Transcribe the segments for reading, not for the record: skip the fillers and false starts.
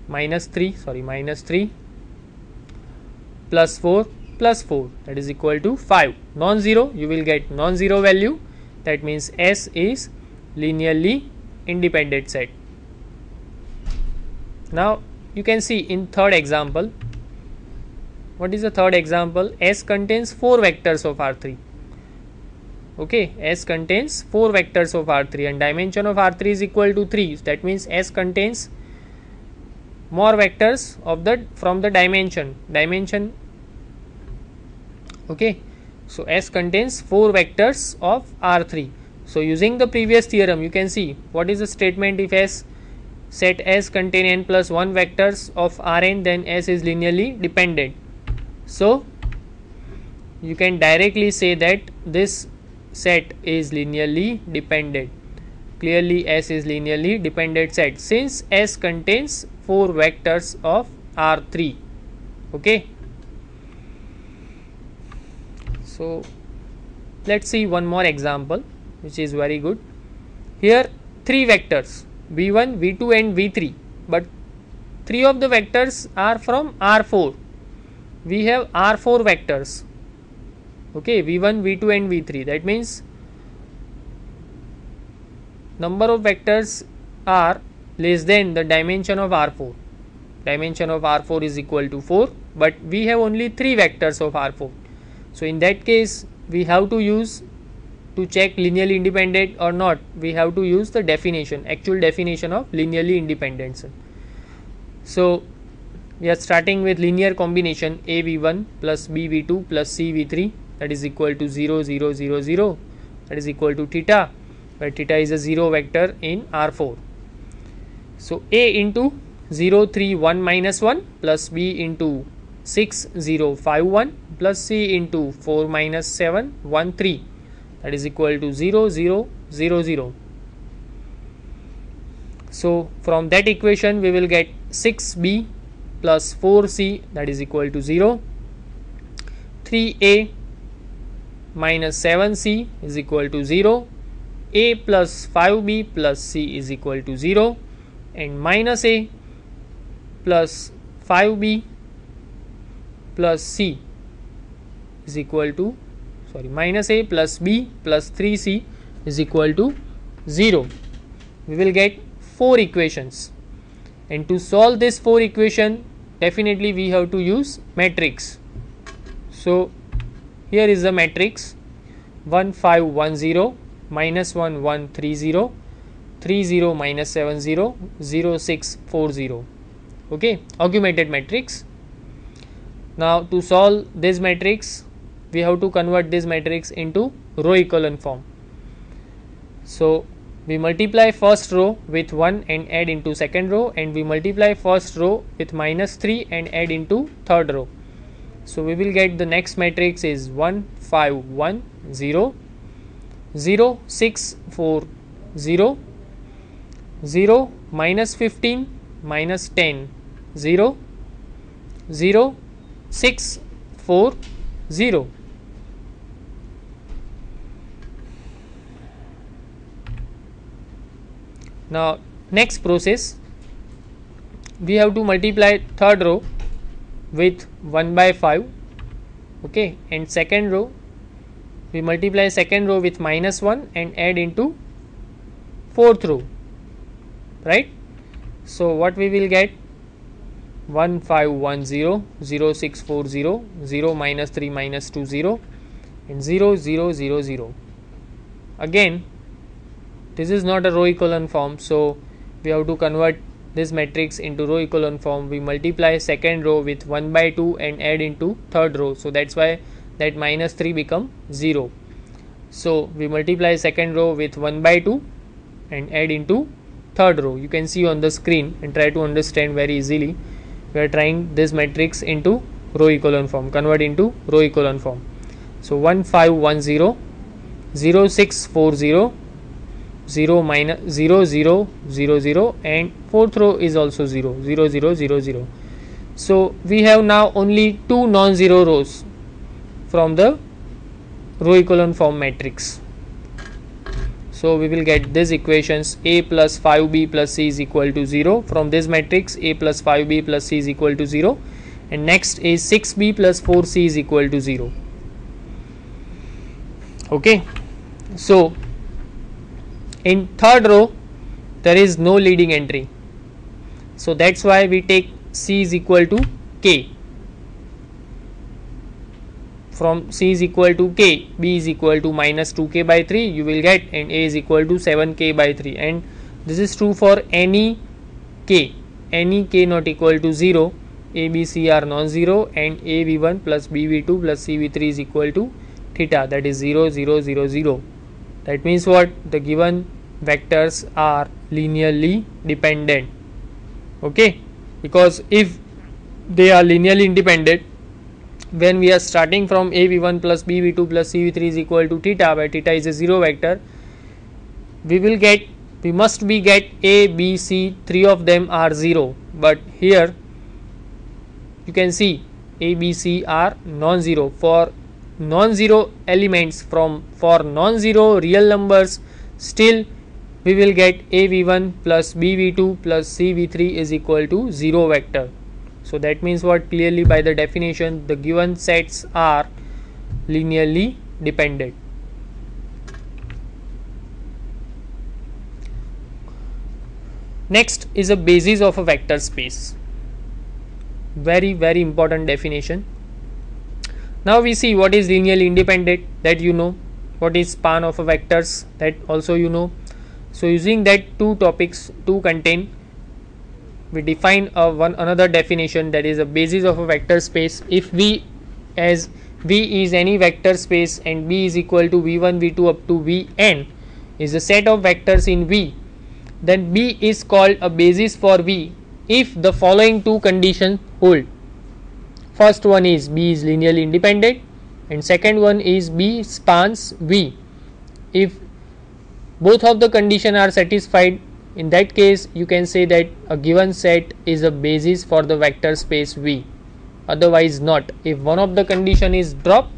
minus 3 plus 4 plus 4, that is equal to 5. Non-zero, you will get non-zero value, that means S is linearly independent set. Now you can see in third example, what is the third example? S contains 4 vectors of R3. Okay, S contains 4 vectors of R3 and dimension of R3 is equal to 3. That means S contains more vectors of from the dimension. Okay, so S contains 4 vectors of R3. So using the previous theorem, you can see what is the statement. If S set S contain n plus 1 vectors of Rn, then S is linearly dependent. So you can directly say that this set is linearly dependent. Clearly S is linearly dependent set since S contains 4 vectors of R3. Okay, so let's see one more example which is very good. Here 3 vectors v1, v2 and v3, but 3 of the vectors are from R4. We have R4 vectors. Okay, v1, v2 and v3. That means number of vectors are less than the dimension of R4. Dimension of R4 is equal to 4, but we have only 3 vectors of R4. So in that case, we have to use, to check linearly independent or not, we have to use the definition, actual definition of linearly independent set. So we are starting with linear combination a v1 plus b v2 plus c v3, that is equal to 0 0 0 0, that is equal to theta, where theta is a 0 vector in R4. So a into 0 3 1 minus 1 plus b into 6 0 5 1 plus c into 4 minus 7 1 3, that is equal to 0 0 0 0. So from that equation we will get 6b plus 4c, that is equal to 0, 3a minus 7c is equal to 0, a plus 5b plus c is equal to 0, and minus a plus 5b plus c is equal to, minus a plus b plus 3c is equal to 0. We will get 4 equations, and to solve this 4 equation, definitely we have to use matrix. So here is the matrix: 1 5 1 0, minus 1 1 3 0, 3 0 minus 7 0, 0 6 4 0. Okay, augmented matrix. Now to solve this matrix, we have to convert this matrix into row echelon form. So we multiply first row with 1 and add into second row, and we multiply first row with minus 3 and add into third row. So we will get the next matrix is 1 5 1 0, 0 6 4 0, 0 minus 15 minus 10 0, 0 6 4 0. Now next process, we have to multiply third row with 1 by 5, okay, and second row we multiply second row with minus 1 and add into fourth row, right? So what we will get: 1 5 1 0, 0 6 4 0, 0 minus 3 minus 2 0, and 0 0 0 0. Again, this is not a row echelon form, so we have to convert this matrix into row echelon form. We multiply second row with 1 by 2 and add into third row, so that's why that minus 3 become 0. So we multiply second row with 1 by 2 and add into third row. You can see on the screen and try to understand very easily. We are trying this matrix into row echelon form, convert into row echelon form. So 1 5 1 0, 0 6 4 0, 0 minus 0 0 0 0, and fourth row is also 0 0 0 0 0. So we have now only 2 non-zero rows from the row echelon form matrix. So we will get this equations: a plus 5b plus c is equal to 0. From this matrix, a plus 5b plus c is equal to 0, and next is 6b plus 4c is equal to 0. Okay, so in third row there is no leading entry, so that's why we take c is equal to k. From c is equal to k, b is equal to minus 2k by 3 you will get, and a is equal to 7k by 3, and this is true for any k not equal to 0. a, b, c are non-zero, and a v1 plus b v2 plus c v3 is equal to theta, that is 0 0 0 0. That means what? The given vectors are linearly dependent. Okay, because if they are linearly independent, when we are starting from a v1 plus b v2 plus c v3 is equal to theta, where theta is a 0 vector, we must get a, b, c, three of them are 0, but here you can see a, b, c are non-zero. For non-zero elements, for non-zero real numbers, still we will get a v1 plus b v2 plus c v3 is equal to 0 vector. So that means what? Clearly by the definition, the given sets are linearly dependent. Next is a basis of a vector space. Very important definition. Now we see what is linearly independent, that you know. What is span of a vectors, that also you know. So using that two topics to contain, we define another definition, that is a basis of a vector space. If V as V is any vector space and B is equal to V1 V2 up to Vn is a set of vectors in V, then B is called a basis for V if the following two conditions hold. First one is B is linearly independent, and second one is B spans V. If both of the conditions are satisfied, in that case you can say that a given set is a basis for the vector space V, otherwise not. If one of the condition is dropped,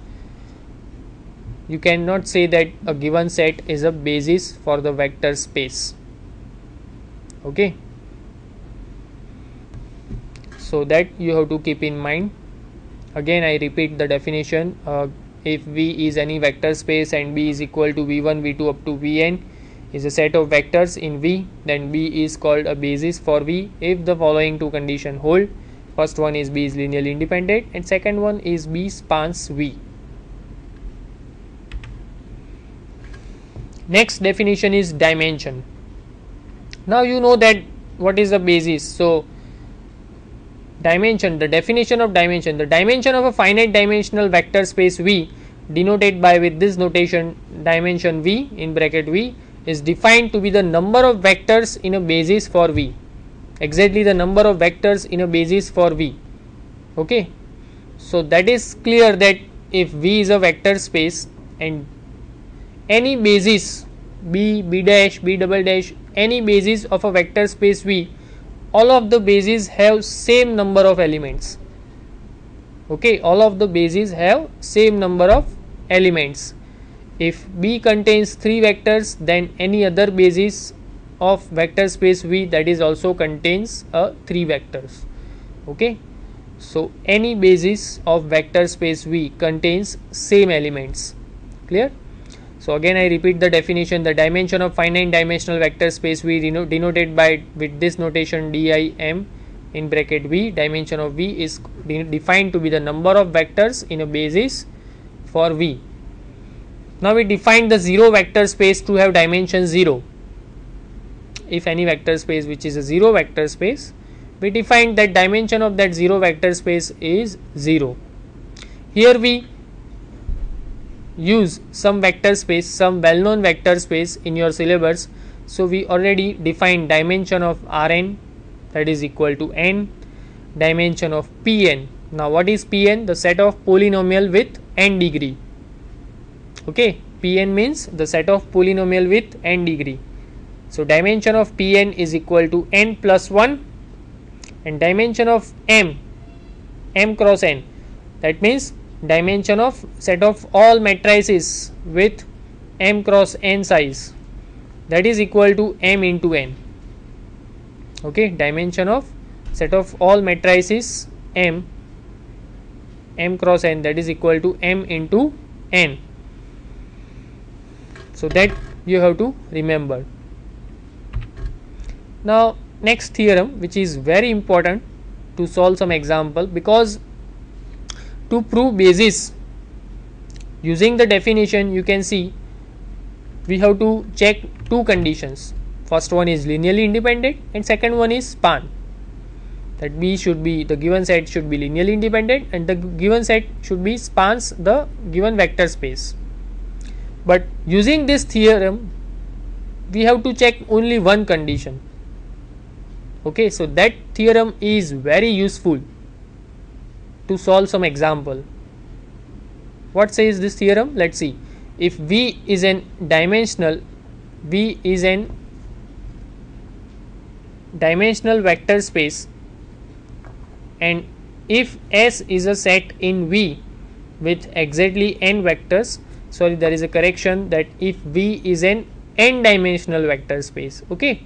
you cannot say that a given set is a basis for the vector space. Okay, so that you have to keep in mind. Again I repeat the definition. If V is any vector space and B is equal to V1 V2 up to Vn is a set of vectors in V, then B is called a basis for V if the following two conditions hold. First one is B is linearly independent, and second one is B spans V. Next definition is dimension. Now you know that what is the basis. So dimension, the definition of dimension: the dimension of a finite dimensional vector space V, denoted by with this notation dimension V in bracket V, is defined to be the number of vectors in a basis for V. Exactly the number of vectors in a basis for V. Okay, so that is clear that if V is a vector space and any basis B, B dash, B double dash, any basis of a vector space V, all of the bases have same number of elements. Okay, all of the bases have same number of elements. If B contains 3 vectors, then any other basis of vector space V that is also contains 3 vectors. Okay, so any basis of vector space V contains same elements. Clear? So again I repeat the definition: the dimension of finite dimensional vector space V denoted by with this notation dim in bracket V, dimension of V is defined to be the number of vectors in a basis for V. Now we define the 0 vector space to have dimension 0. If any vector space which is a 0 vector space, we define that dimension of that 0 vector space is 0. Here we use some vector space, some well known vector space in your syllabus. So we already defined dimension of Rn, that is equal to n, dimension of Pn. Now what is Pn? The set of polynomial with n degree. Okay, Pn means the set of polynomial with n degree. So dimension of Pn is equal to n plus 1, and dimension of m cross n, that means dimension of set of all matrices with m cross n size. that is equal to m into n. Okay, dimension of set of all matrices m cross n, that is equal to m into n. So that you have to remember. Now next theorem, which is very important to solve some example, because to prove basis using the definition, you can see we have to check two conditions. First one is linearly independent and second one is span. That V should be, the given set should be linearly independent and the given set should be spans the given vector space. But using this theorem, we have to check only one condition. Okay, so that theorem is very useful to solve some example. What says this theorem? Let's see. If V is an dimensional vector space, and if S is a set in V with exactly n vectors, sorry, there is a correction, that if V is an n dimensional vector space. Okay,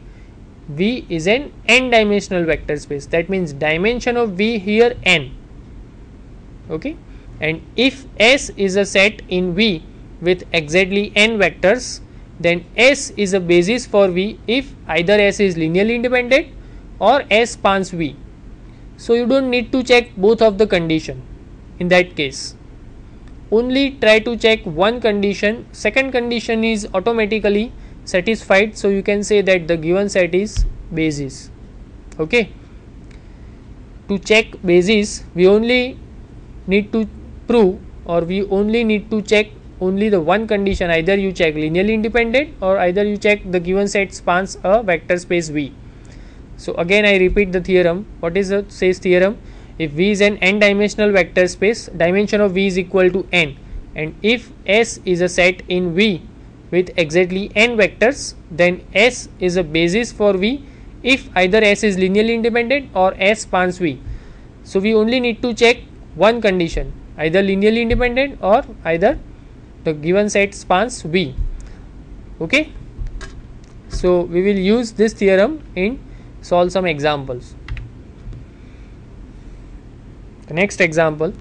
V is an n dimensional vector space, that means dimension of V here n. Okay, and if S is a set in V with exactly n vectors, then S is a basis for V if either S is linearly independent or S spans V. So you don't need to check both of the condition in that case. Only try to check one condition. Second condition is automatically satisfied, so you can say that the given set is basis. Okay, to check basis, we only need to prove, or we only need to check only the one condition. Either you check linearly independent or either you check the given set spans a vector space V. So again I repeat the theorem. What is the says theorem? If V is an n dimensional vector space, dimension of V is equal to n, and if S is a set in V with exactly n vectors, then S is a basis for V if either S is linearly independent or S spans V. So we only need to check one condition, either linearly independent or either the given set spans V. Okay, so we will use this theorem in solve some examples. The next example,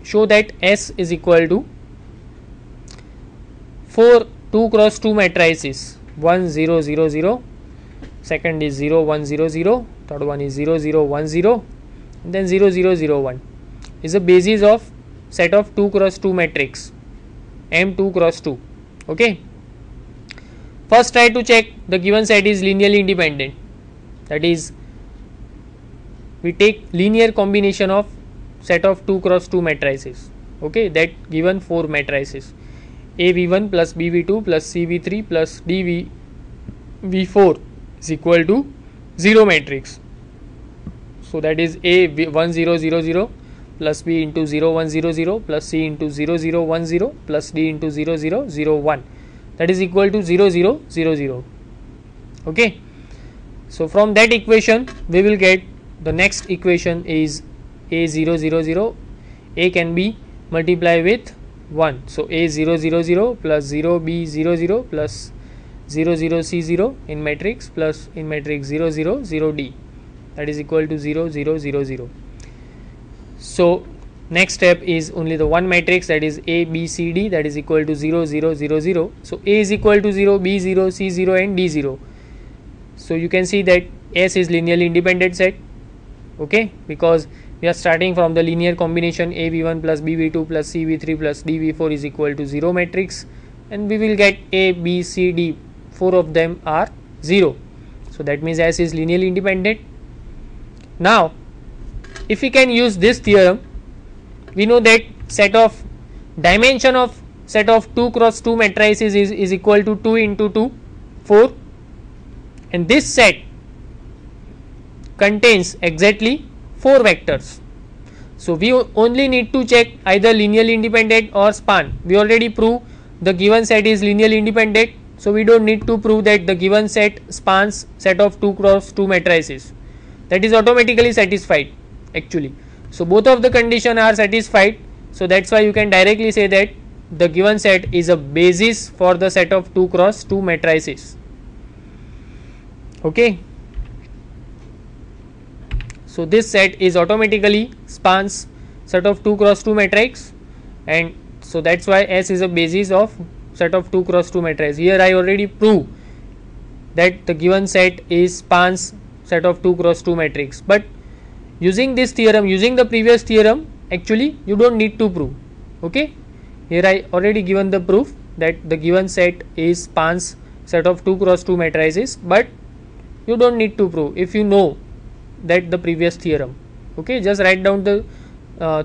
show that S is equal to 4 2 cross 2 matrices, 1 0 0 0, second is 0 1 0 0, third one is 0 0 1 0, and then 0 0 0 1 is a basis of set of 2 cross 2 matrix M2 cross 2. Okay, first try to check the given set is linearly independent, that is we take linear combination of set of 2 cross 2 matrices. Okay, that given 4 matrices, AV1 plus BV2 plus CV3 plus DV4 is equal to 0 matrix. So that is A1 0 0 0 plus B into 0 1 0 0 plus C into 0 0 1 0 plus D into 0 0 0 1, that is equal to 0 0 0 0. Okay, so from that equation we will get the next equation is A 0 0 0, A can be multiplied with 1, so A 0 0 0 plus 0 B 0 0 plus 0 0 C 0 in matrix plus in matrix 0 0 0 D, that is equal to 0 0 0 0. So next step is only the one matrix, that is A B C D, that is equal to 0 0 0 0. So A is equal to 0, B 0, C 0 and D 0. So you can see that S is linearly independent set. Okay, because we are starting from the linear combination AV1 plus BV2 plus CV3 plus DV4 is equal to 0 matrix, and we will get A B C D, 4 of them are 0. So that means S is linearly independent. Now if we can use this theorem, we know that set of dimension of set of 2 cross 2 matrices is equal to 2 into 2, 4, and this set contains exactly 4 vectors. So we only need to check either linearly independent or span. We already proved the given set is linearly independent, so we don't need to prove that the given set spans set of 2 cross 2 matrices. That is automatically satisfied actually. So both of the condition are satisfied, so that's why you can directly say that the given set is a basis for the set of 2 cross 2 matrices. Okay, so this set is automatically spans set of 2 cross 2 matrix, and so that's why S is a basis of set of 2 cross 2 matrix. Here I already proved that the given set is spans set of 2 cross 2 matrix, but using this theorem, using the previous theorem, actually you don't need to prove. Okay, here I already given the proof that the given set is spans set of 2 cross 2 matrices, but you don't need to prove if you know that the previous theorem. Okay, just write down the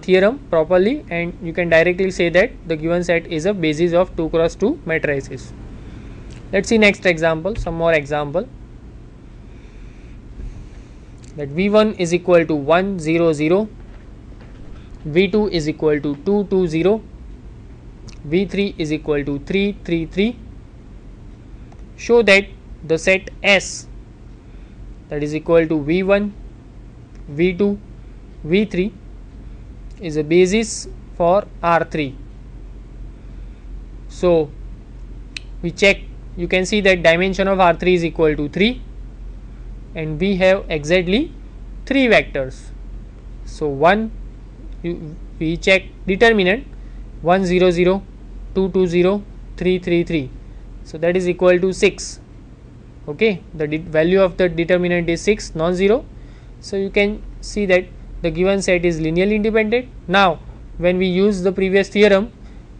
theorem properly and you can directly say that the given set is a basis of 2 cross 2 matrices. Let's see next example, some more example. That V1 is equal to 1 0 0, V2 is equal to 2 2 0, V3 is equal to 3 3 3. Show that the set S, that is equal to V1, V2, V3 is a basis for R3. So we check, you can see that dimension of R3 is equal to 3 and we have exactly 3 vectors. So we check determinant 1 0 0, 2 2 0, 3 3 3. So that is equal to 6. Okay, the value of the determinant is 6, non-zero. So you can see that the given set is linearly independent. Now when we use the previous theorem,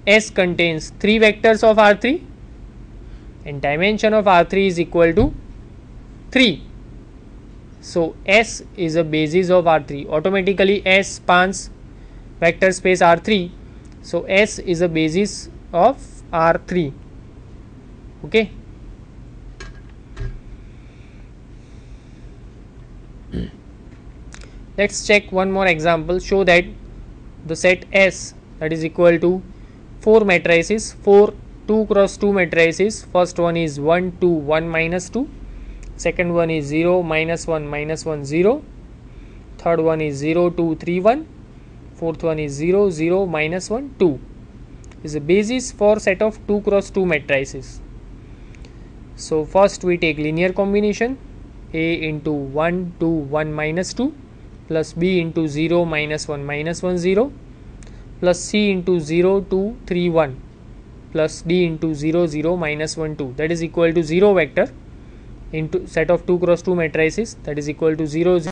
S contains 3 vectors of R3 and dimension of R3 is equal to 3. So S is a basis of R3. Automatically S spans vector space R3. So S is a basis of R3. Okay. Let's check one more example. Show that the set S, that is equal to 4 matrices, 4 2 cross 2 matrices. First one is 1 2 1 minus 2, second one is 0 minus 1 0, third one is 0 2 3 1, fourth one is 0 0 minus 1 2, is a basis for set of 2 cross 2 matrices. So first we take linear combination, A into 1 2 1 minus 2 plus B into 0 minus 1 0 plus C into 0 2 3 1 plus D into 0 0 minus 1 2, that is equal to 0 vector into set of 2 cross 2 matrices, that is equal to 0 0.